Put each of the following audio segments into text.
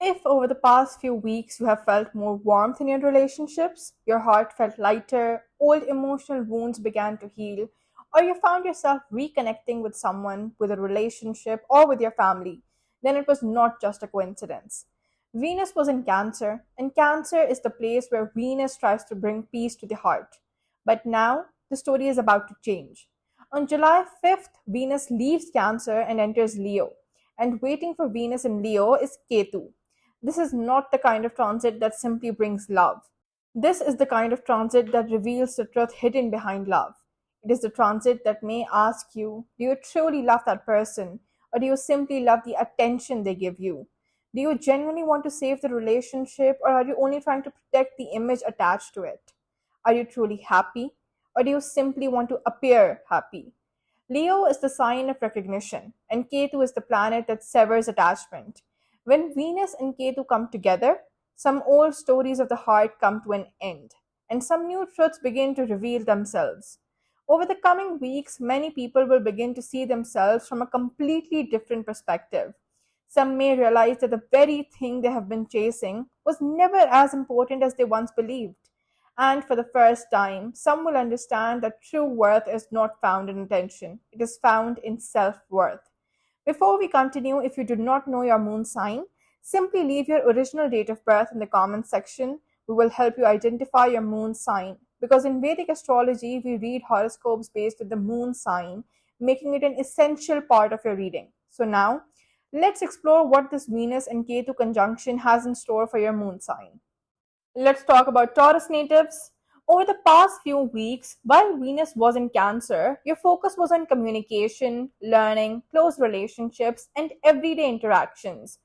If over the past few weeks you have felt more warmth in your relationships, your heart felt lighter, old emotional wounds began to heal, or you found yourself reconnecting with someone, with a relationship, or with your family, then it was not just a coincidence. Venus was in Cancer, and Cancer is the place where Venus tries to bring peace to the heart. But now, the story is about to change. On July 5th, Venus leaves Cancer and enters Leo, and waiting for Venus in Leo is Ketu. This is not the kind of transit that simply brings love. This is the kind of transit that reveals the truth hidden behind love. It is the transit that may ask you, do you truly love that person? Or do you simply love the attention they give you? Do you genuinely want to save the relationship, or are you only trying to protect the image attached to it? Are you truly happy? Or do you simply want to appear happy? Leo is the sign of recognition, and Ketu is the planet that severs attachment. When Venus and Ketu come together, some old stories of the heart come to an end, and some new truths begin to reveal themselves. Over the coming weeks, many people will begin to see themselves from a completely different perspective. Some may realize that the very thing they have been chasing was never as important as they once believed. And for the first time, some will understand that true worth is not found in attention, it is found in self worth. Before we continue, if you do not know your moon sign, simply leave your original date of birth in the comments section. We will help you identify your moon sign. Because in Vedic astrology, we read horoscopes based on the moon sign, making it an essential part of your reading. So now, let's explore what this Venus and Ketu conjunction has in store for your moon sign. Let's talk about Taurus natives. Over the past few weeks, while Venus was in Cancer, your focus was on communication, learning, close relationships, and everyday interactions.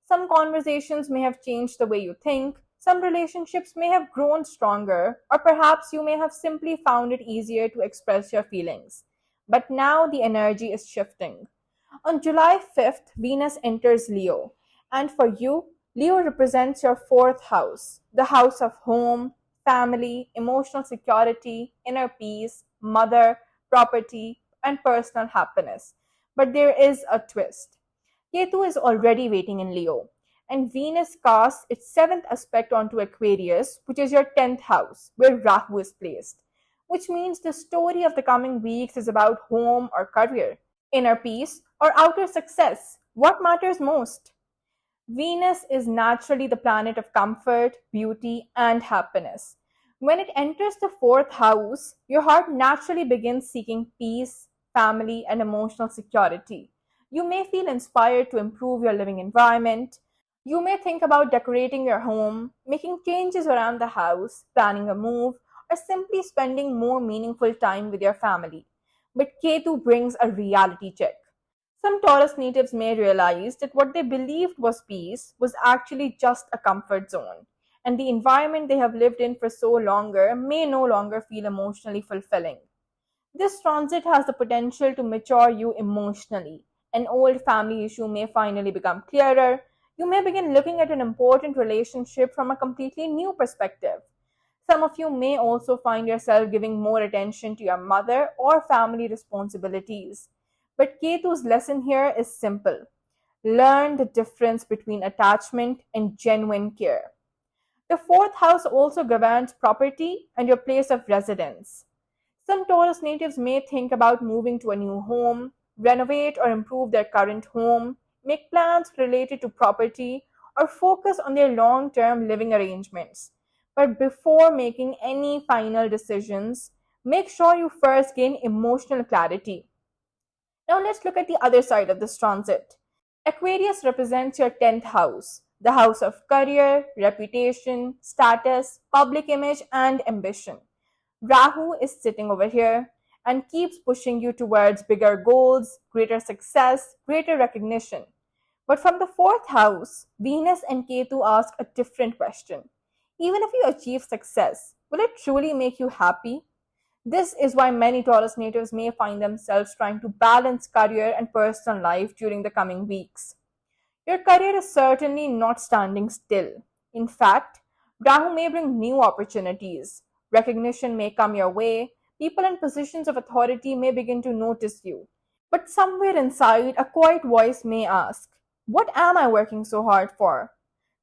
Some conversations may have changed the way you think, some relationships may have grown stronger, or perhaps you may have simply found it easier to express your feelings. But now the energy is shifting. On July 5th, Venus enters Leo. And for you, Leo represents your fourth house, the house of home, family, emotional security, inner peace, mother, property, and personal happiness. But there is a twist. Ketu is already waiting in Leo, and Venus casts its seventh aspect onto Aquarius, which is your 10th house, where Rahu is placed. Which means the story of the coming weeks is about home or career, inner peace or outer success. What matters most? Venus is naturally the planet of comfort, beauty, and happiness. When it enters the fourth house, your heart naturally begins seeking peace, family, and emotional security. You may feel inspired to improve your living environment. You may think about decorating your home, making changes around the house, planning a move, or simply spending more meaningful time with your family. But Ketu brings a reality check. Some Taurus natives may realize that what they believed was peace was actually just a comfort zone, and the environment they have lived in for so longer may no longer feel emotionally fulfilling. This transit has the potential to mature you emotionally. An old family issue may finally become clearer. You may begin looking at an important relationship from a completely new perspective. Some of you may also find yourself giving more attention to your mother or family responsibilities. But Ketu's lesson here is simple. Learn the difference between attachment and genuine care. The fourth house also governs property and your place of residence. Some Taurus natives may think about moving to a new home, renovate or improve their current home, make plans related to property, or focus on their long term living arrangements. But before making any final decisions, make sure you first gain emotional clarity. Now let's look at the other side of this transit. Aquarius represents your 10th house, the house of career, reputation, status, public image, and ambition. Rahu is sitting over here and keeps pushing you towards bigger goals, greater success, greater recognition. But from the fourth house, Venus and Ketu ask a different question. Even if you achieve success, will it truly make you happy? This is why many Taurus natives may find themselves trying to balance career and personal life during the coming weeks. Your career is certainly not standing still. In fact, Rahu may bring new opportunities. Recognition may come your way. People in positions of authority may begin to notice you. But somewhere inside, a quiet voice may ask, what am I working so hard for?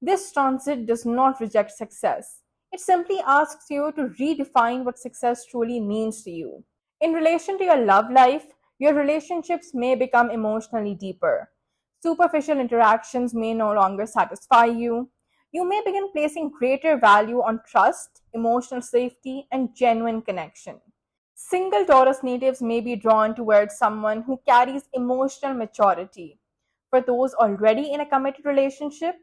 This transit does not reject success. It simply asks you to redefine what success truly means to you. In relation to your love life, your relationships may become emotionally deeper. Superficial interactions may no longer satisfy you. You may begin placing greater value on trust, emotional safety, and genuine connection. Single Taurus natives may be drawn towards someone who carries emotional maturity. For those already in a committed relationship,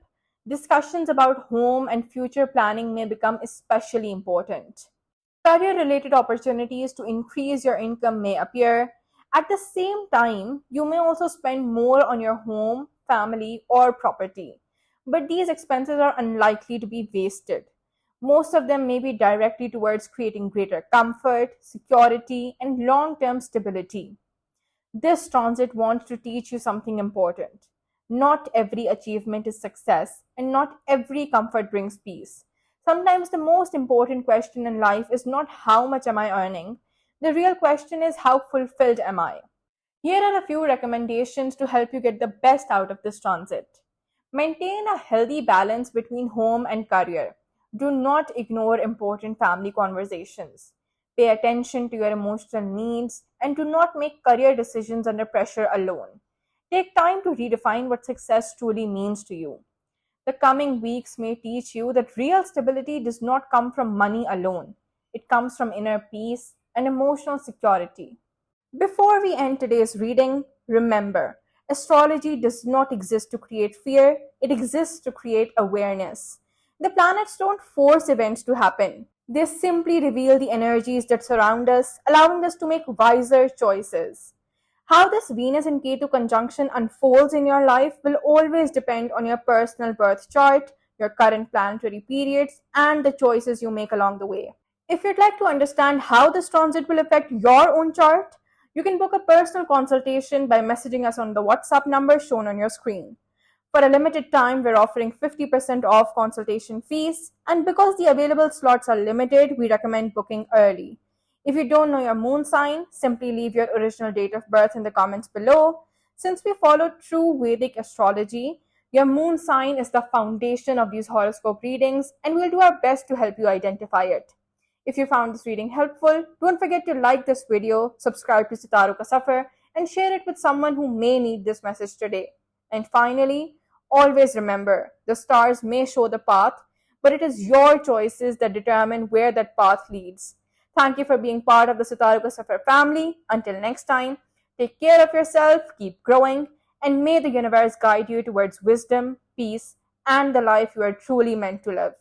discussions about home and future planning may become especially important. Career related opportunities to increase your income may appear. At the same time, you may also spend more on your home, family, or property. But these expenses are unlikely to be wasted. Most of them may be directly towards creating greater comfort, security, and long term stability. This transit wants to teach you something important. Not every achievement is success, and not every comfort brings peace. Sometimes the most important question in life is not how much am I earning. The real question is how fulfilled am I? Here are a few recommendations to help you get the best out of this transit. Maintain a healthy balance between home and career. Do not ignore important family conversations. Pay attention to your emotional needs and do not make career decisions under pressure alone. Take time to redefine what success truly means to you. The coming weeks may teach you that real stability does not come from money alone. It comes from inner peace and emotional security. Before we end today's reading, remember, astrology does not exist to create fear, it exists to create awareness. The planets don't force events to happen, they simply reveal the energies that surround us, allowing us to make wiser choices. How this Venus and Ketu conjunction unfolds in your life will always depend on your personal birth chart, your current planetary periods, and the choices you make along the way. If you'd like to understand how this transit will affect your own chart, you can book a personal consultation by messaging us on the WhatsApp number shown on your screen. For a limited time, we're offering 50% off consultation fees, and because the available slots are limited, we recommend booking early. If you don't know your moon sign, simply leave your original date of birth in the comments below. Since we follow true Vedic astrology, your moon sign is the foundation of these horoscope readings, and we'll do our best to help you identify it. If you found this reading helpful, don't forget to like this video, subscribe to Sitaru Ka Safar, and share it with someone who may need this message today. And finally, always remember, the stars may show the path, but it is your choices that determine where that path leads. Thank you for being part of the Sitaru Ka Safar family. Until next time, take care of yourself, keep growing, and may the universe guide you towards wisdom, peace, and the life you are truly meant to live.